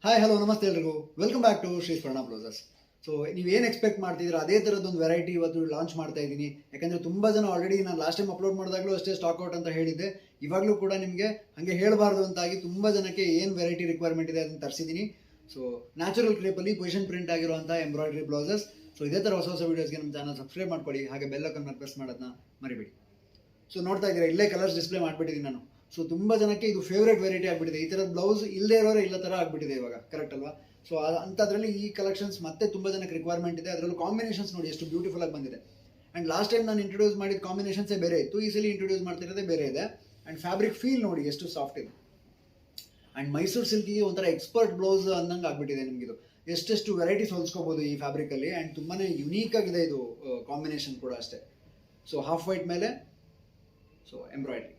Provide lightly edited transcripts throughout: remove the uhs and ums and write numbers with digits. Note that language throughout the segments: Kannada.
ಹಾಯ್ ಹಲೋ ನಮಸ್ತೆ ಎಲ್ರಿಗೂ ವೆಲ್ಕಮ್ ಬ್ಯಾಕ್ ಟು ಶ್ರೀ ಸ್ವರ್ಣ ಬ್ಲೌಸಸ್. ಸೊ ನೀವೇನು ಎಕ್ಸ್ಪೆಕ್ಟ್ ಮಾಡ್ತಿದ್ದೀರಾ ಅದೇ ಥರದ್ದೊಂದು ವೆರೈಟಿ ಇವತ್ತು ಲಾಂಚ್ ಮಾಡ್ತಾ ಇದ್ದೀನಿ. ಯಾಕಂದರೆ ತುಂಬ ಜನ ಆಲ್ರೆಡಿ ನಾನು ಲಾಸ್ಟ್ ಟೈಮ್ ಅಪ್ಲೋಡ್ ಮಾಡಿದಾಗಲೂ ಅಷ್ಟೇ ಸ್ಟಾಕ್ ಔಟ್ ಅಂತ ಹೇಳಿದ್ದೆ. ಇವಾಗಲೂ ಕೂಡ ನಿಮಗೆ ಹಾಗೆ ಹೇಳಬಾರ್ದು ಅಂತಾಗಿ ತುಂಬ ಜನಕ್ಕೆ ಏನು ವೆರೈಟಿ ರಿಕ್ವೈರ್ಮೆಂಟ್ ಇದೆ ಅದನ್ನು ತರಿಸಿದ್ದೀನಿ. ಸೊ ನ್ಯಾಚುರಲ್ ಕ್ರೇಪಲ್ಲಿ ಪೊಸಿಷನ್ ಪ್ರಿಂಟ್ ಆಗಿರುವಂಥ ಎಂಬ್ರಾಯ್ಡ್ರಿ ಬ್ಲೌಸಸ್. ಸೊ ಇದೇ ಥರ ಹೊಸ ಹೊಸ ವೀಡಿಯೋಸ್ಗೆ ನಮ್ಮ ಚಾನಲ್ ಸಬ್ಸ್ಕ್ರೈಬ್ ಮಾಡ್ಕೊಳ್ಳಿ, ಹಾಗೆ ಬೆಲ್ ಐಕಾನ್ ಪ್ರೆಸ್ ಮಾಡೋದನ್ನ ಮರಿಬೇಡಿ. ಸೊ ನೋಡ್ತಾ ಇದ್ದೀರಾ, ಇಲ್ಲೇ ಕಲರ್ಸ್ ಡಿಸ್ಪ್ಲೇ ಮಾಡಿಬಿಟ್ಟಿದ್ದೀನಿ ನಾನು. ಸೊ ತುಂಬ ಜನಕ್ಕೆ ಇದು ಫೇವ್ರೇಟ್ ವೆರೈಟಿ ಆಗಿಬಿಟ್ಟಿದೆ. ಈ ಥರದ ಬ್ಲೌಸ್ ಇಲ್ಲದೇ ಇರೋರೆ ಇಲ್ಲ ಥರ ಆಗಿಬಿಟ್ಟಿದೆ ಇವಾಗ, ಕರೆಕ್ಟ್ ಅಲ್ವಾ? ಸೊ ಅಂಥದ್ರಲ್ಲಿ ಈ ಕಲೆಕ್ಷನ್ಸ್ ಮತ್ತೆ ತುಂಬ ಜನಕ್ಕೆ ರಿಕ್ವೈರ್ಮೆಂಟ್ ಇದೆ. ಅದರಲ್ಲೂ ಕಾಂಬಿನೇಷನ್ಸ್ ನೋಡಿ ಎಷ್ಟು ಬ್ಯೂಟಿಫುಲ್ ಆಗಿ ಬಂದಿದೆ. ಆ್ಯಂಡ್ ಲಾಸ್ಟ್ ಟೈಮ್ ನಾನು ಇಂಟ್ರೊಡ್ಯೂಸ್ ಮಾಡಿದ ಕಾಂಬಿನೇಷನ್ಸೇ ಬೇರೆ ಇತ್ತು, ಈ ಸಲ ಇಂಟ್ರೊಡ್ಯೂಸ್ ಮಾಡ್ತಿರೋದೇ ಬೇರೆ ಇದೆ. ಆ್ಯಂಡ್ ಫ್ಯಾಬ್ರಿಕ್ ಫೀಲ್ ನೋಡಿ ಎಷ್ಟು ಸಾಫ್ಟ್ ಇದೆ. ಆ್ಯಂಡ್ ಮೈಸೂರು ಸಿಲ್ಕಿಗೆ ಒಂಥರ ಎಕ್ಸ್ಪರ್ಟ್ ಬ್ಲೌಸ್ ಅಂದಂಗೆ ಆಗಿಬಿಟ್ಟಿದೆ ನಿಮಗಿದು. ಎಷ್ಟೆಷ್ಟು ವೆರೈಟೀಸ್ ಹೊಲಿಸ್ಕೋಬೋದು ಈ ಫ್ಯಾಬ್ರಿಕಲ್ಲಿ. ಆ್ಯಂಡ್ ತುಂಬಾ ಯುನೀಕ್ ಆಗಿದೆ ಇದು ಕಾಂಬಿನೇಷನ್ ಕೂಡ ಅಷ್ಟೇ. ಸೊ ಹಾಫ್ ವೈಟ್ ಮೇಲೆ so embroidery,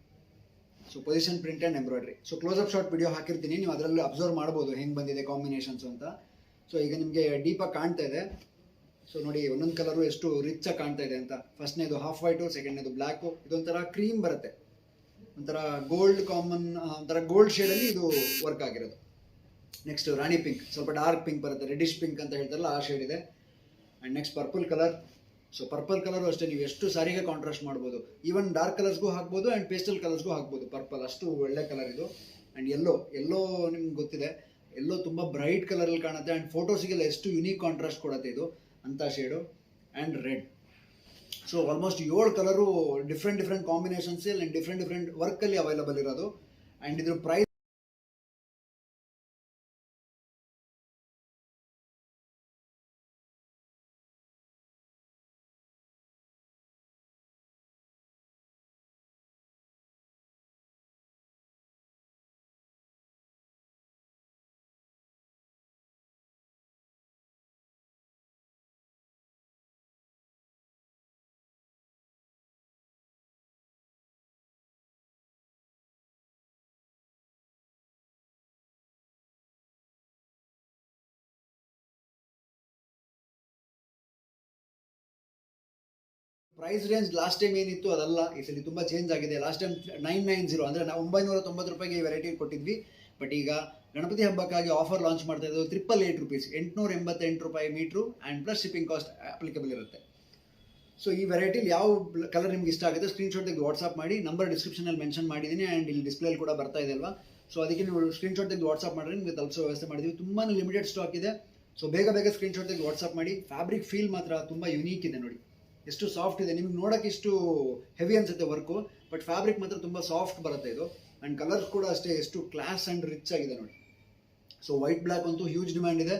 so position print and embroidery. So close up short video ಹಾಕಿರ್ತೀನಿ, ನೀವು ಅದರಲ್ಲಿ ಅಬ್ಸರ್ವ್ ಮಾಡ್ಬೋದು ಹೆಂಗೆ ಬಂದಿದೆ ಕಾಂಬಿನೇಷನ್ಸ್ ಅಂತ. ಸೊ ಈಗ ನಿಮಗೆ ಡೀಪಾಗಿ ಕಾಣ್ತಾ ಇದೆ. ಸೊ ನೋಡಿ ಒಂದೊಂದು ಕಲರು ಎಷ್ಟು ರಿಚ್ ಆಗಿ ಕಾಣ್ತಾ ಇದೆ ಅಂತ. ಫಸ್ಟ್ನೇದು ಹಾಫ್ ವೈಟು, ಸೆಕೆಂಡ್ನೇದು ಬ್ಲ್ಯಾಕು. ಇದೊಂಥರ ಕ್ರೀಮ್ ಬರುತ್ತೆ, ಒಂಥರ ಗೋಲ್ಡ್ ಕಾಮನ್, ಒಂಥರ ಗೋಲ್ಡ್ ಶೇಡಲ್ಲಿ ಇದು ವರ್ಕ್ ಆಗಿರೋದು. ನೆಕ್ಸ್ಟ್ ರಾಣಿ ಪಿಂಕ್, ಸ್ವಲ್ಪ ಡಾರ್ಕ್ ಪಿಂಕ್ ಬರುತ್ತೆ, ರೆಡಿಶ್ ಪಿಂಕ್ ಅಂತ ಹೇಳ್ತಾರಲ್ಲ ಆ ಶೇಡ್ ಇದೆ. And next purple colour. So purple colour ಅಷ್ಟೇ, ನೀವು ಎಷ್ಟು ಸಾರಿಗೆ ಕಾಂಟ್ರಾಸ್ಟ್ ಮಾಡ್ಬೋದು. ಈವನ್ ಡಾರ್ಕ್ ಕಲರ್ಸ್ಗೂ ಹಾಕ್ಬೋದು ಆ್ಯಂಡ್ ಪೇಸ್ಟಲ್ ಕಲರ್ಸ್ಗೂ ಹಾಕ್ಬೋದು. ಪರ್ಪಲ್ ಅಷ್ಟು ಒಳ್ಳೆ ಕಲರ್ ಇದು. ಆ್ಯಂಡ್ ಎಲ್ಲೋ ನಿಮ್ಗೆ ಗೊತ್ತಿದೆ, ಎಲ್ಲೋ ತುಂಬ ಬ್ರೈಟ್ ಕಲರಲ್ಲಿ ಕಾಣುತ್ತೆ. ಆ್ಯಂಡ್ ಫೋಟೋಸಿಗೆಲ್ಲ ಎಷ್ಟು ಯುನೀಕ್ ಕಾಂಟ್ರಾಸ್ಟ್ ಕೊಡುತ್ತೆ ಇದು ಅಂಥ shade. And red. So almost 7 colour different combinations and different ವರ್ಕಲ್ಲಿ ಅವೈಲಬಲ್ ಇರೋದು. ಆ್ಯಂಡ್ ಇದ್ರ ಪ್ರೈಸ್ ರೇಂಜ್ ಲಾಸ್ಟ್ ಟೈಮ್ ಏನಿತ್ತು ಅದಲ್ಲ, ಈ ಸಲ ತುಂಬ ಚೇಂಜ್ ಆಗಿದೆ. ಲಾಸ್ಟ್ ಟೈಮ್ 990 ಅಂದರೆ ನಾವು 990 ರೂಪಾಯಿಗೆ ಈ ವೆರೈಟಿ ಕೊಟ್ಟಿದ್ವಿ. ಬಟ್ ಈಗ ಗಣಪತಿ ಹಬ್ಬಕ್ಕಾಗಿ ಆಫರ್ ಲಾಂಚ್ ಮಾಡ್ತಾ ಇದ್ದು 888 ರೂಪೀಸ್, 888 ರೂಪಾಯಿ metre. And plus shipping cost applicable ಇರುತ್ತೆ. ಸೊ ಈ ವೆರೈಟಿಲಿ ಯಾವ ಕಲರ್ ನಿಮ್ಗೆ ಇಷ್ಟ ಆಗುತ್ತೆ ಸ್ಕ್ರೀನ್ಶಾಟ್ ತೆಗೆದು ವಾಟ್ಸಪ್ ಮಾಡಿ. ನಂಬರ್ ಡಿಸ್ಕ್ರಿಪ್ಷನಲ್ಲಿ ಮೆನ್ಷನ್ ಮಾಡಿದ್ದೀನಿ ಆ್ಯಂಡ್ ಇಲ್ಲಿ ಡಿಸ್ಪ್ಲೇಲಿ ಕೂಡ ಬರ್ತಾ ಇದೆ ಅಲ್ವಾ. ಸೊ ಅದಕ್ಕೆ ನೀವು ಸ್ಕ್ರೀನ್ಶಾಟ್ ತೆಗೆದು ವಾಟ್ಸಪ್ ಮಾಡಿದ್ರೆ ನಿಮಗೆ ತಲುಪಿಸೋ ವ್ಯವಸ್ಥೆ ಮಾಡಿದ್ವಿ. ತುಂಬಾ ಲಿಮಿಟೆಡ್ ಸ್ಟಾಕ್ ಇದೆ. ಸೊ ಬೇಗ ಸ್ಕ್ರೀನ್ಶಾಟ್ ತೆಗೆದು ವಾಟ್ಸಪ್ ಮಾಡಿ. ಫ್ಯಾಬ್ರಿಕ್ ಫೀಲ್ ಮಾತ್ರ ತುಂಬ ಯುನೀಕ್ ಇದೆ ನೋಡಿ, ಎಷ್ಟು ಸಾಫ್ಟ್ ಇದೆ. ನಿಮ್ಗೆ ನೋಡೋಕೆ ಇಷ್ಟು ಹೆವಿ ಅನ್ಸುತ್ತೆ ವರ್ಕು, ಬಟ್ ಫ್ಯಾಬ್ರಿಕ್ ಮಾತ್ರ ತುಂಬ ಸಾಫ್ಟ್ ಬರುತ್ತೆ ಇದು. ಆ್ಯಂಡ್ ಕಲರ್ಸ್ ಕೂಡ ಅಷ್ಟೇ ಎಷ್ಟು ಕ್ಲಾಸ್ ಆ್ಯಂಡ್ ರಿಚ್ ಆಗಿದೆ ನೋಡಿ. ಸೊ ವೈಟ್ ಬ್ಲ್ಯಾಕ್ ಅಂತೂ ಹ್ಯೂಜ್ ಡಿಮ್ಯಾಂಡ್ ಇದೆ.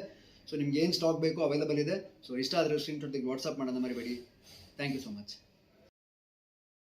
ಸೊ ನಿಮ್ಗೆ ಏನು ಸ್ಟಾಕ್ ಬೇಕು ಅವೈಲಬಲ್ ಇದೆ. ಸೊ ಇಷ್ಟ ಆದರೆ ಸ್ಕ್ರೀನ್ಶಾಟ್ ತೆಗೆದು ವಾಟ್ಸಪ್ ಮಾಡೋಣ ಮರಿಬೇಡಿ. Thank you so much.